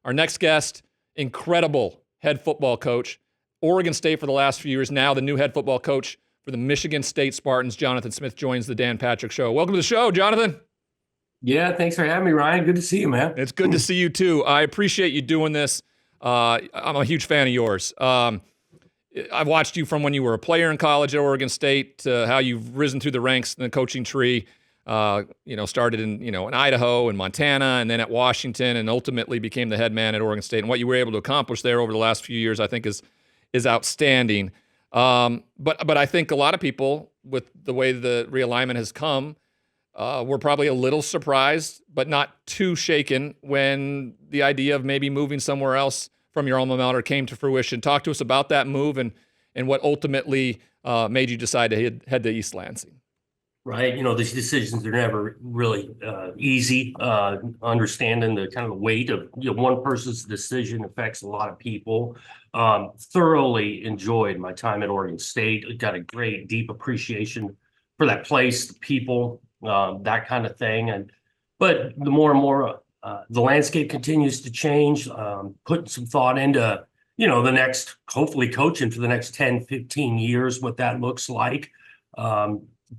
Our next guest, incredible head football coach, Oregon State for the last few years, now the new head football coach for the Michigan State Spartans. Jonathan Smith joins the Dan Patrick Show. Welcome to the show, Jonathan. Yeah, thanks for having me, Ryan. Good to see you, man. It's good to see you, too. I appreciate you doing this. I'm a huge fan of yours. I've watched you from when you were a player in college at Oregon State to how you've risen through the ranks in the coaching tree. Started in Idaho and Montana, and then at Washington, and ultimately became the head man at Oregon State. And what you were able to accomplish there over the last few years, I think, is outstanding. But I think a lot of people, with the way the realignment has come, were probably a little surprised, but not too shaken when the idea of maybe moving somewhere else from your alma mater came to fruition. Talk to us about that move and what ultimately made you decide to head to East Lansing. Right. These decisions are never really easy. Understanding the kind of weight of one person's decision affects a lot of people. Thoroughly enjoyed my time at Oregon State. Got a great, deep appreciation for that place, the people, that kind of thing. But the more and more the landscape continues to change, putting some thought into, the next, hopefully coaching for the next 10, 15 years, what that looks like.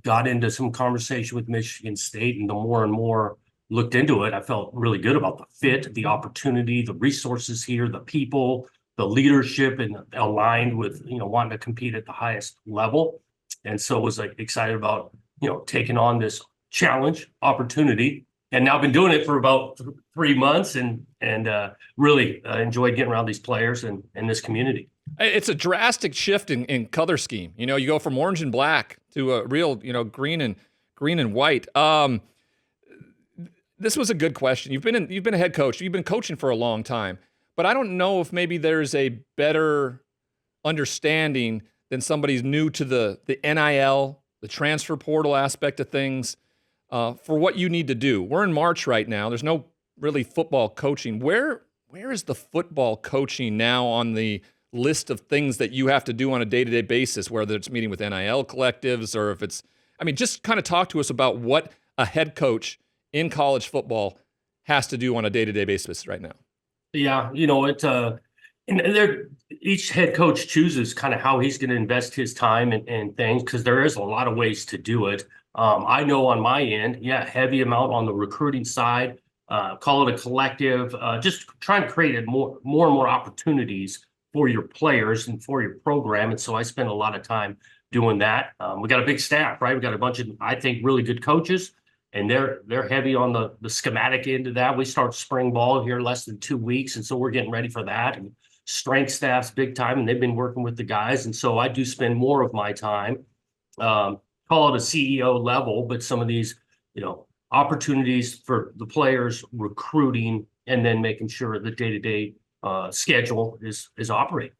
Got into some conversation with Michigan State, and the more and more looked into it, I felt really good about the fit, the opportunity, the resources here, the people, the leadership, and aligned with, wanting to compete at the highest level. And so was excited about, taking on this challenge, opportunity. And now I've been doing it for about 3 months and really enjoyed getting around these players and this community. It's a drastic shift in color scheme. You go from orange and black to a real, green and white. This was a good question. You've been a head coach. You've been coaching for a long time, but I don't know if maybe there's a better understanding than somebody's new to the NIL, the transfer portal aspect of things, for what you need to do. We're in March right now. There's no really football coaching. Where is the football coaching now on the list of things that you have to do on a day-to-day basis, whether it's meeting with NIL collectives or if it's, just kind of talk to us about what a head coach in college football has to do on a day-to-day basis right now. Yeah, each head coach chooses kind of how he's going to invest his time and things, because there is a lot of ways to do it. I know on my end, heavy amount on the recruiting side, call it a collective, just trying to create more and more opportunities for your players and for your program. And so I spend a lot of time doing that. We got a big staff, right? We got a bunch of, I think, really good coaches, and they're heavy on the schematic end of that. We start spring ball here less than 2 weeks. And so we're getting ready for that. And strength staff's big time, and they've been working with the guys. And so I do spend more of my time, call it a CEO level, but some of these, opportunities for the players, recruiting, and then making sure the day-to-day schedule is operating.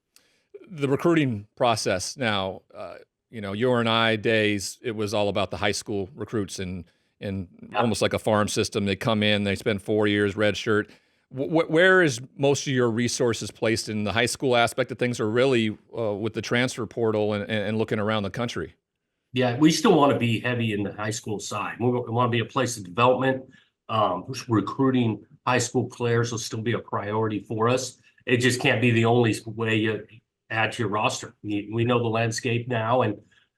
The recruiting process now, your and I days, it was all about the high school recruits and almost like a farm system. They come in, they spend 4 years, red shirt. Where is most of your resources placed in the high school aspect of things, or really with the transfer portal and looking around the country? Yeah, we still want to be heavy in the high school side. We want to be a place of development. Recruiting high school players will still be a priority for us. It just can't be the only way you add to your roster. We know the landscape now, and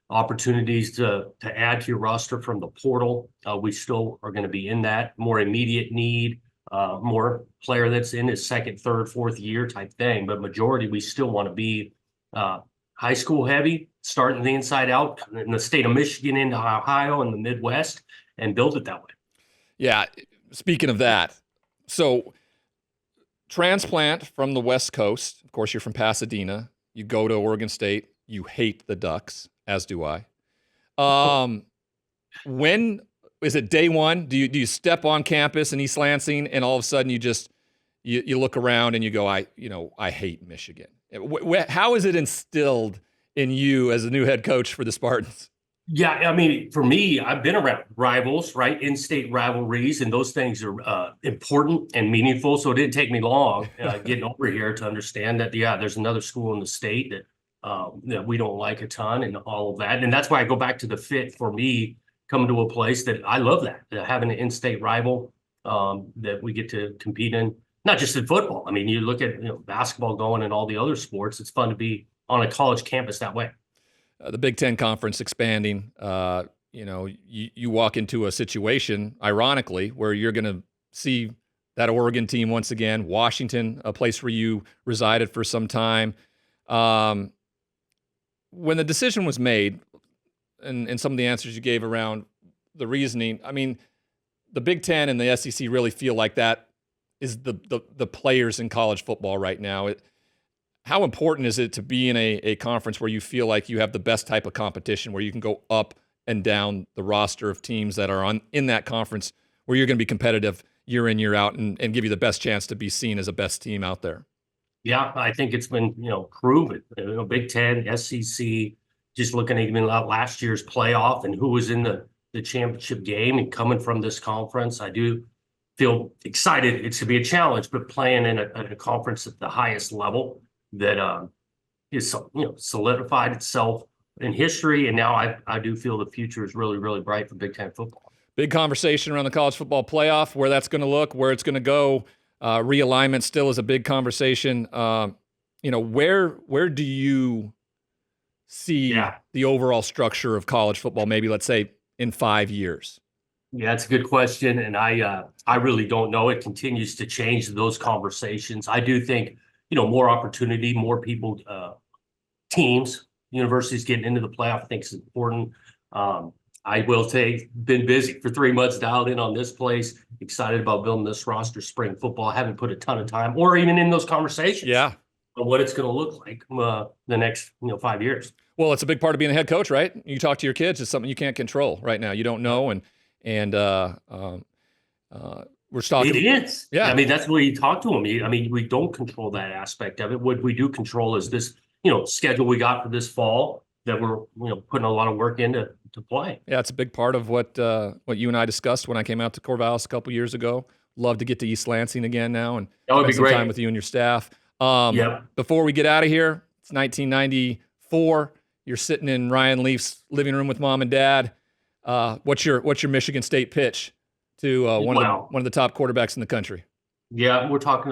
opportunities to add to your roster from the portal. We still are going to be in that more immediate need, more player that's in his second, third, fourth year type thing. But majority, we still want to be high school heavy, starting the inside out in the state of Michigan into Ohio and the Midwest, and build it that way. Yeah. Speaking of that, so transplant from the West Coast. Of course, you're from Pasadena. You go to Oregon State. You hate the Ducks, as do I. When is it day one? Do you step on campus in East Lansing and all of a sudden you look around and you go, I hate Michigan? How is it instilled in you as a new head coach for the Spartans? Yeah, for me, I've been around rivals, right? In-state rivalries, and those things are important and meaningful. So it didn't take me long getting over here to understand that, there's another school in the state that we don't like a ton, and all of that. And that's why I go back to the fit for me, coming to a place that I love, that having an in-state rival that we get to compete in not just in football. I mean, you look at basketball going and all the other sports. It's fun to be on a college campus that way. The Big Ten Conference expanding. You walk into a situation, ironically, where you're going to see that Oregon team once again, Washington, a place where you resided for some time. When the decision was made, and some of the answers you gave around the reasoning, I mean, the Big Ten and the SEC really feel like that is the players in college football right now. How important is it to be in a conference where you feel like you have the best type of competition, where you can go up and down the roster of teams that are in that conference, where you're going to be competitive year in, year out, and give you the best chance to be seen as a best team out there? Yeah, I think it's been, proven. Big Ten, SEC, just looking at even last year's playoff and who was in the championship game and coming from this conference, I do feel excited. It's to be a challenge, but playing in a conference at the highest level that is, solidified itself in history. And now I do feel the future is really, really bright for Big Ten football. Big conversation around the college football playoff, where that's going to look, where it's going to go. Realignment still is a big conversation. Where do you see the overall structure of college football, maybe let's say in 5 years? Yeah, it's a good question. And I really don't know. It continues to change those conversations. I do think, more opportunity, more people, teams, universities getting into the playoff, I think is important. I will say, been busy for 3 months, dialed in on this place, excited about building this roster, spring football. I haven't put a ton of time or even in those conversations. Yeah. On what it's going to look like the next 5 years. Well, it's a big part of being a head coach, right? You talk to your kids. It's something you can't control right now. You don't know. And we're talking. It is. Yeah. I mean, that's the way you talk to them. We don't control that aspect of it. What we do control is this, schedule we got for this fall that we're, putting a lot of work into play. Yeah, it's a big part of what you and I discussed when I came out to Corvallis a couple years ago. Love to get to East Lansing again now and that would spend be some great. time with you and your staff. Before we get out of here, it's 1994. You're sitting in Ryan Leaf's living room with mom and dad. What's your Michigan State pitch to one of the top quarterbacks in the country? Yeah, we're talking,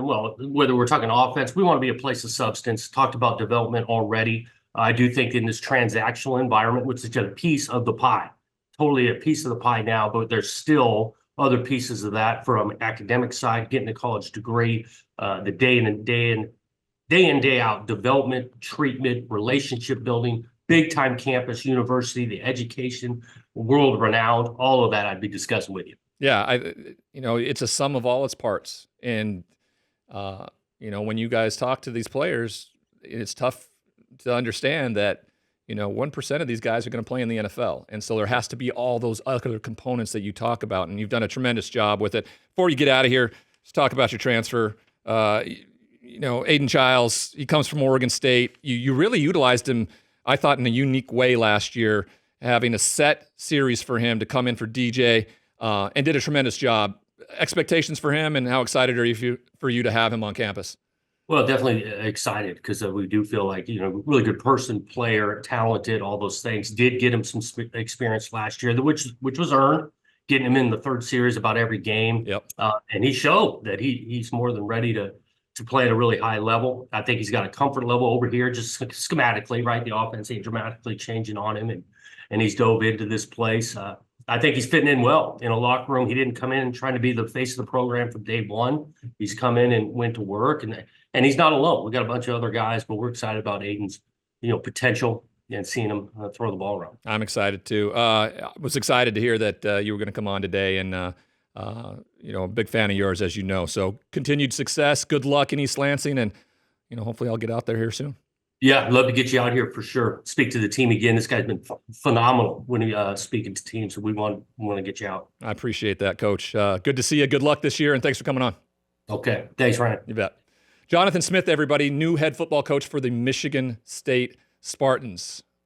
whether we're talking offense, we want to be a place of substance. Talked about development already. I do think in this transactional environment, which is just a piece of the pie, totally a piece of the pie now, but there's still other pieces of that from academic side, getting a college degree, the day in, day out development, treatment, relationship building, big time campus, university, the education, world renowned, all of that I'd be discussing with you. Yeah, it's a sum of all its parts. And, when you guys talk to these players, it's tough to understand that, 1% of these guys are going to play in the NFL. And so there has to be all those other components that you talk about. And you've done a tremendous job with it. Before you get out of here, let's talk about your transfer. Aiden Chiles, he comes from Oregon State. You really utilized him, I thought, in a unique way last year, having a set series for him to come in for DJ, and did a tremendous job. Expectations for him, and how excited are you for you to have him on campus? Well, definitely excited because we do feel like, really good person, player, talented, all those things. Did get him some experience last year, which was earned, getting him in the third series about every game. Yep. And he showed that he's more than ready to play at a really high level. I think he's got a comfort level over here, just schematically, right? The offense ain't dramatically changing on him, and he's dove into this place. I think he's fitting in well in a locker room. He didn't come in trying to be the face of the program from day one. He's come in and went to work, and he's not alone. We got a bunch of other guys, but we're excited about Aiden's, potential and seeing him throw the ball around. I'm excited too. I was excited to hear that you were going to come on today, and a big fan of yours, as you know. So continued success, good luck in East Lansing, and hopefully I'll get out there here soon. Yeah, I'd love to get you out here for sure. Speak to the team again. This guy's been phenomenal when he speaking to teams, so we want to get you out. I appreciate that, Coach. Good to see you. Good luck this year, and thanks for coming on. Okay. Thanks, Ryan. You bet. Jonathan Smith, everybody, new head football coach for the Michigan State Spartans.